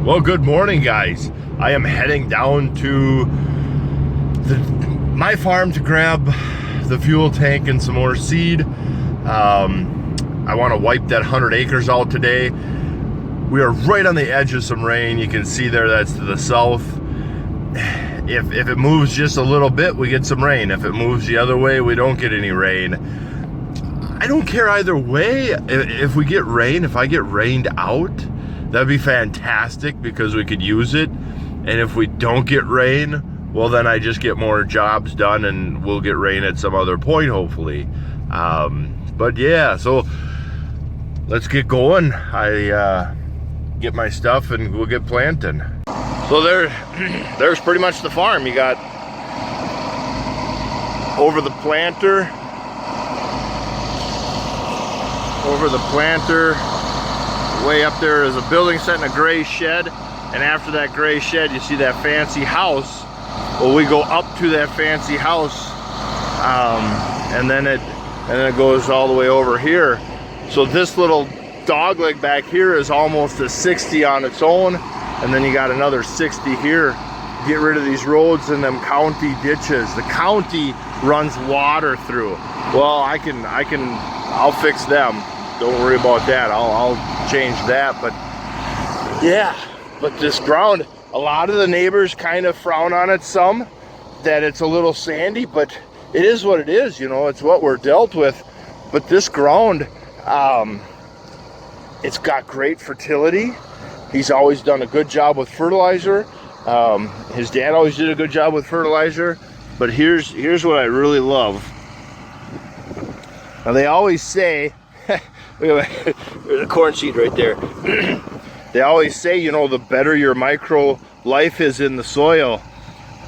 Well, good morning, guys. I am heading down to my farm to grab the fuel tank and some more seed. I want to wipe that 100 acres out today. We are right on the edge of some rain. You can see there, that's to the south. If it moves just a little bit, we get some rain. If it moves the other way, we don't get any rain. I don't care either way. If we get rain, if I get rained out, that'd be fantastic because we could use it. And if we don't get rain, well, then I just get more jobs done and we'll get rain at some other point, hopefully. But yeah, so let's get going. I get my stuff and we'll get planting. So there's pretty much the farm. You got over the planter, way up there is a building set in a gray shed, and after that gray shed you see that fancy house. Well, we go up to that fancy house, and then it goes all the way over here. So this little dog leg back here is almost a 60 on its own, and then you got another 60 here. Get rid of these roads and them county ditches. The county runs water through. Well, I'll fix them. Don't worry about that. I'll change that. But yeah, but this ground, a lot of the neighbors kind of frown on it some, that it's a little sandy, but it is what it is, you know, it's what we're dealt with. But this ground, it's got great fertility. He's always done a good job with fertilizer. His dad always did a good job with fertilizer. But here's what I really love. Now they always say, there's a corn seed right there. They always say, you know, the better your micro life is in the soil,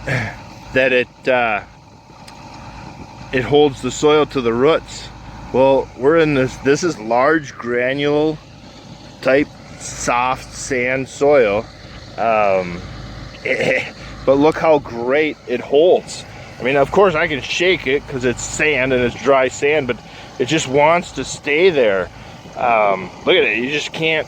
that it holds the soil to the roots. Well, we're in this is large granule type soft sand soil, but look how great it holds. I mean, of course I can shake it because it's sand and it's dry sand, but it just wants to stay there. Look at it, you just can't,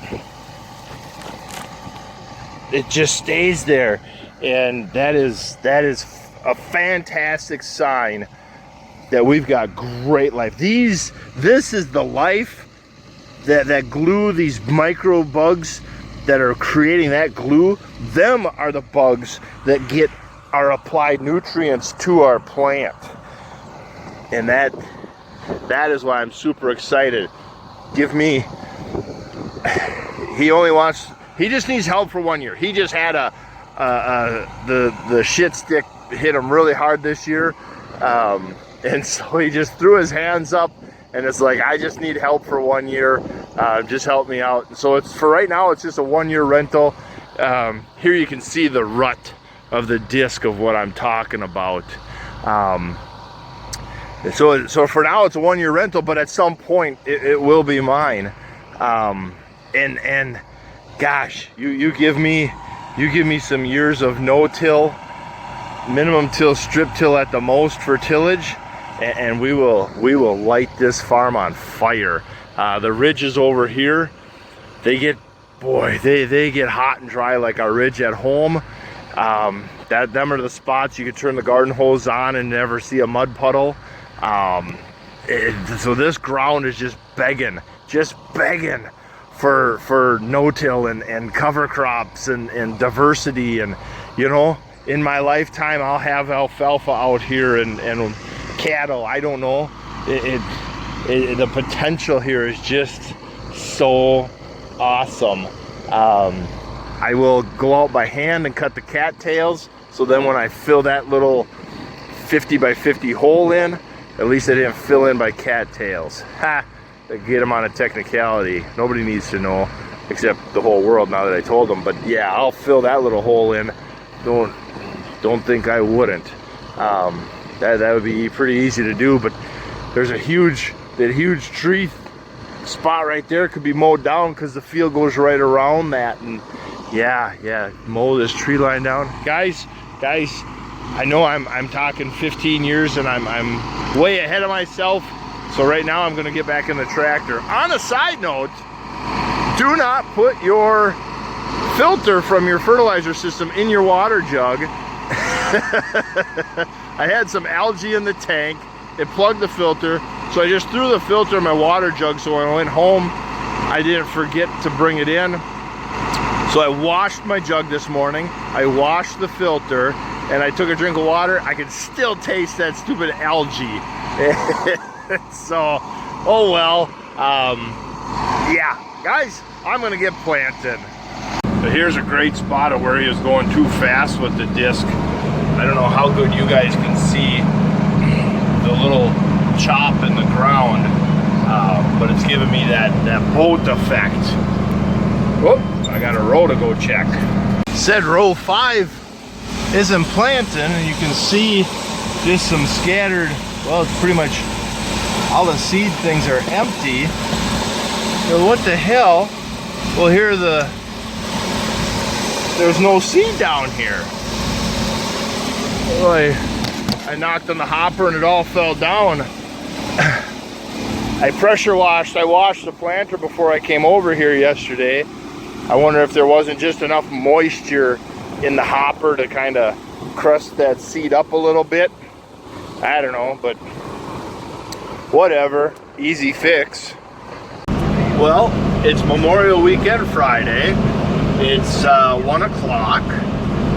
it just stays there. And that is a fantastic sign that we've got great life. This is the life that glue, these micro bugs that are creating that glue, them are the bugs that get our applied nutrients to our plant. And that is why I'm super excited. He just needs help for 1 year. He just had the shit stick hit him really hard this year. And so he just threw his hands up and it's like, I just need help for 1 year. Just help me out. And so for right now, it's just a 1 year rental. Here you can see the rut of the disc of what I'm talking about. So for now it's a 1 year rental, but at some point it will be mine. And gosh, you give me some years of no-till, minimum till, strip till at the most for tillage, and we will light this farm on fire. The ridges over here, they get hot and dry like our ridge at home. Them are the spots you could turn the garden hose on and never see a mud puddle. So this ground is just begging for no-till and cover crops and diversity. And you know, in my lifetime I'll have alfalfa out here and cattle. I don't know, the potential here is just so awesome. I will go out by hand and cut the cattails, so then when I fill that little 50 by 50 hole in, at least I didn't fill in by cattails. Ha! I get them on a technicality. Nobody needs to know, except the whole world now that I told them. But yeah, I'll fill that little hole in. Don't think I wouldn't. That would be pretty easy to do. But there's that huge tree spot right there could be mowed down because the field goes right around that. And yeah, mow this tree line down, guys. I know I'm talking 15 years and I'm way ahead of myself. So right now I'm gonna get back in the tractor. On a side note, do not put your filter from your fertilizer system in your water jug. I had some algae in the tank. It plugged the filter, so I just threw the filter in my water jug, so when I went home I didn't forget to bring it in. So I washed my jug this morning, I washed the filter, and I took a drink of water. I could still taste that stupid algae. So, oh well. Yeah, guys, I'm gonna get planting. But here's a great spot of where he was going too fast with the disc. I don't know how good you guys can see the little chop in the ground, but it's giving me that boat effect. Whoop, I got a row to go check. Said row 5 isn't planting, and you can see just some scattered, well, it's pretty much all the seed things are empty. So what the hell? Well, here there's no seed down here. Well, I knocked on the hopper and it all fell down. I pressure washed, I washed the planter before I came over here yesterday. I wonder if there wasn't just enough moisture in the hopper to kind of crust that seed up a little bit. I don't know, but whatever, easy fix. Well, it's Memorial Weekend Friday. It's 1 o'clock.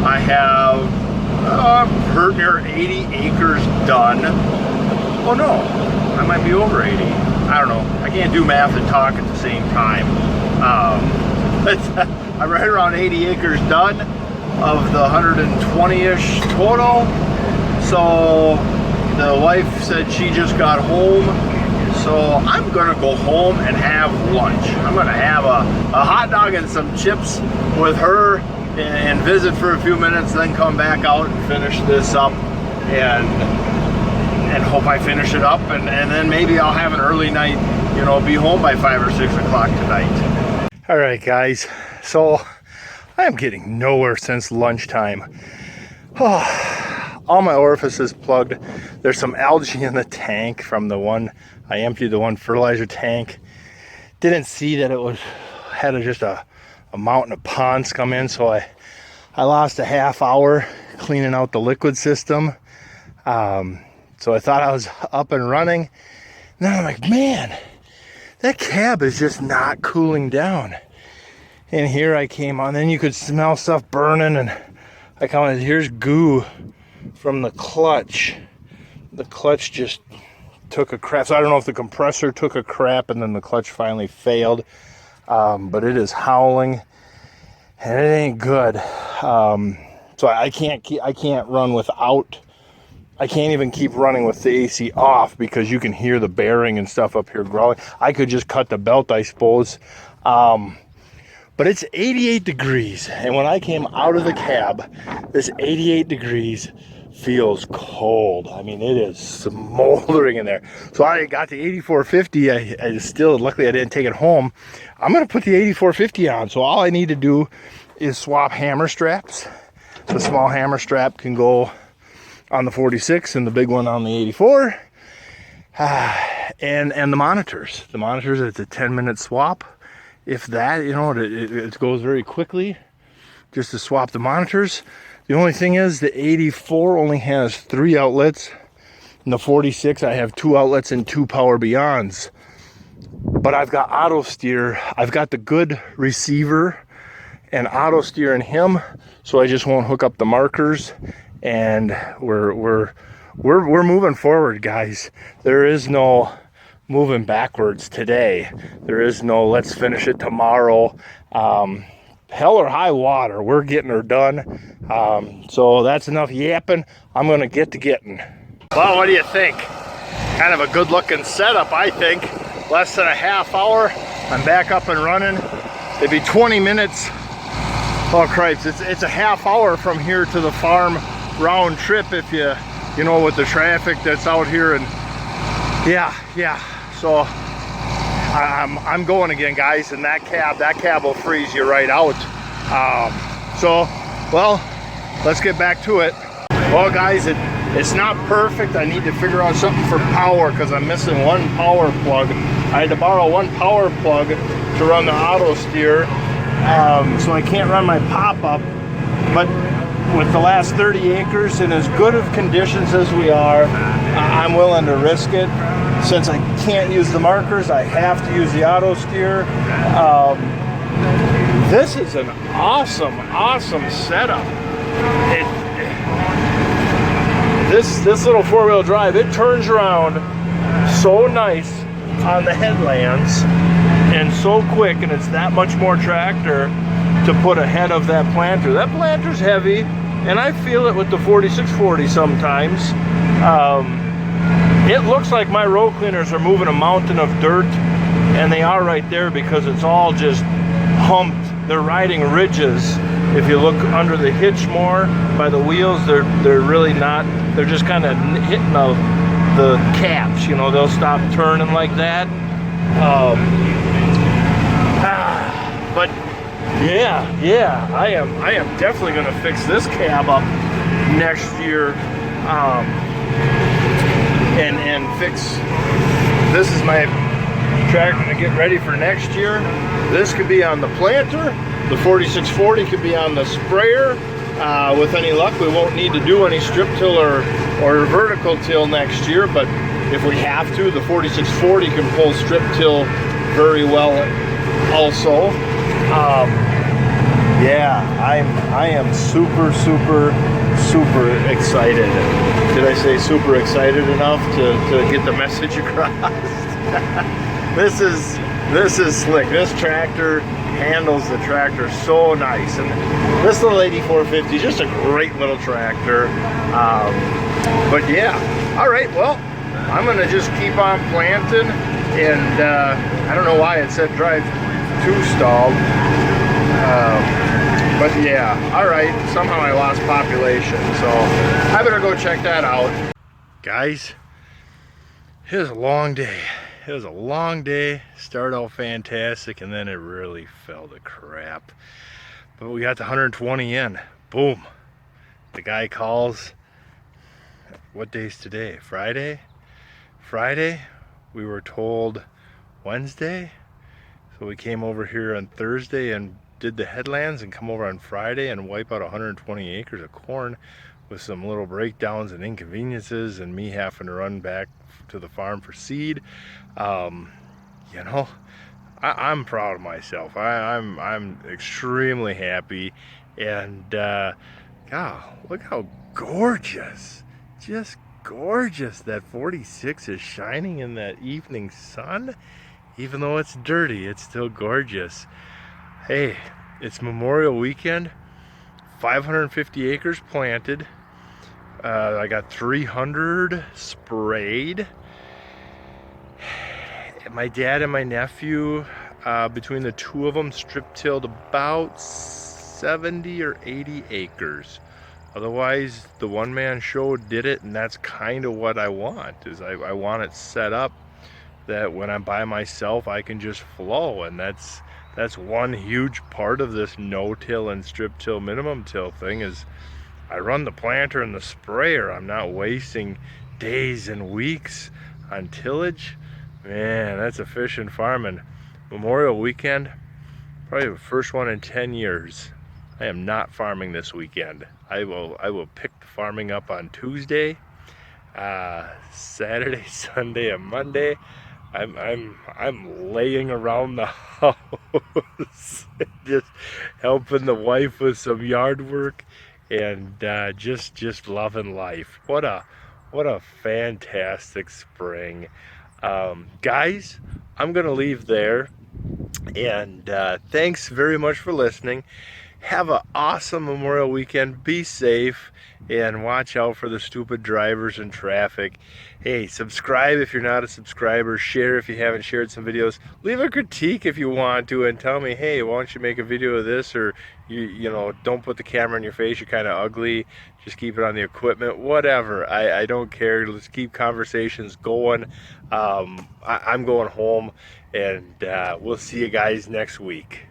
I have pretty near 80 acres done. Oh no, I might be over 80. I don't know. I can't do math and talk at the same time. I'm right around 80 acres done of the 120-ish total. So the wife said she just got home. So I'm gonna go home and have lunch. I'm gonna have a hot dog and some chips with her and visit for a few minutes, then come back out and finish this up and hope I finish it up, and then maybe I'll have an early night, you know, be home by 5 or 6 o'clock tonight. All right, guys, so I am getting nowhere since lunchtime. Oh, all my orifices plugged. There's some algae in the tank from the one I emptied, the one fertilizer tank. Didn't see that it had just a mountain of ponds come in, so I lost a half hour cleaning out the liquid system. So I thought I was up and running. And then I'm like, man, that cab is just not cooling down. And here I came on, then you could smell stuff burning, and I counted, here's goo from the clutch. The clutch just took a crap. So I don't know if the compressor took a crap and then the clutch finally failed. But it is howling and it ain't good. So I can't run without, I can't even keep running with the AC off because you can hear the bearing and stuff up here growling. I could just cut the belt, I suppose. But it's 88 degrees. And when I came out of the cab, this 88 degrees feels cold. I mean, it is smoldering in there. So I got the 8450. I still, luckily I didn't take it home. I'm going to put the 8450 on. So all I need to do is swap hammer straps. The small hammer strap can go on the 46 and the big one on the 84. And the monitors. The monitors, it's a 10-minute swap. If that, you know, it goes very quickly just to swap the monitors. The only thing is the 84 only has 3 outlets. In the 46, I have 2 outlets and 2 power beyonds. But I've got auto steer. I've got the good receiver and auto steer in him, so I just won't hook up the markers. And we're moving forward, guys. There is no moving backwards today. There is no let's finish it tomorrow. Hell or high water, we're getting her done. So that's enough yapping. I'm gonna get to getting. Well, what do you think? Kind of a good looking setup, I think. Less than a half hour, I'm back up and running. It'd be 20 minutes. Oh cripes, it's a half hour from here to the farm round trip, if you know, with the traffic that's out here. And yeah, so I'm going again, guys, and that cab will freeze you right out. So, well, let's get back to it. Well, guys, it's not perfect. I need to figure out something for power because I'm missing one power plug. I had to borrow one power plug to run the auto steer, so I can't run my pop-up. But with the last 30 acres in as good of conditions as we are, I'm willing to risk it. Since I can't use the markers, I have to use the auto steer. This is an awesome setup. This little four-wheel drive, it turns around so nice on the headlands and so quick, and it's that much more tractor to put ahead of that planter. That planter's heavy, and I feel it with the 4640 sometimes. It looks like my row cleaners are moving a mountain of dirt, and they are right there because it's all just humped. They're riding ridges. If you look under the hitch more by the wheels, they're really not. They're just kind of hitting the caps. You know, they'll stop turning like that. But yeah, I am definitely going to fix this cab up next year, and fix. This is my tractor to get ready for next year. This could be on the planter. The 4640 could be on the sprayer. With any luck, we won't need to do any strip till or vertical till next year, but if we have to, the 4640 can pull strip till very well also. Yeah, I am super excited. Did I say super excited enough to get the message across? This is slick. This tractor handles the tractor so nice, and this little 8450 is just a great little tractor. But yeah, all right, well, I'm gonna just keep on planting, and I don't know why it said drive 2 stalled, but yeah, all right, somehow I lost population, so I better go check that out. Guys, it was a long day. It was a long day. Started out fantastic, and then it really fell to crap. But we got the 120 in. Boom. The guy calls. What day's today? Friday? Friday? We were told Wednesday. So we came over here on Thursday and did the headlands, and come over on Friday and wipe out 120 acres of corn with some little breakdowns and inconveniences, and me having to run back to the farm for seed. You know, I'm proud of myself. I'm extremely happy, and God, look how gorgeous, just gorgeous that 46 is shining in that evening sun. Even though it's dirty, it's still gorgeous. Hey, it's Memorial Weekend. 550 acres planted. I got 300 sprayed. My dad and my nephew, between the two of them, strip tilled about 70 or 80 acres. Otherwise, the one-man show did it, and that's kind of what I want. Is I want it set up that when I'm by myself, I can just flow, and that's one huge part of this no-till and strip-till, minimum-till thing. Is I run the planter and the sprayer. I'm not wasting days and weeks on tillage. Man, that's efficient farming. Memorial Weekend, probably the first one in 10 years. I am not farming this weekend. I will pick the farming up on Tuesday, Saturday, Sunday, and Monday. I'm laying around the house, just helping the wife with some yard work, and just loving life. What a fantastic spring. Guys, I'm gonna leave there, and thanks very much for listening. Have an awesome Memorial Weekend. Be safe, and watch out for the stupid drivers and traffic. Hey, subscribe if you're not a subscriber. Share if you haven't shared some videos. Leave a critique if you want to, and tell me, hey, why don't you make a video of this, or you know, don't put the camera in your face, you're kind of ugly, just keep it on the equipment, whatever. I don't care. Let's keep conversations going. I'm going home, and we'll see you guys next week.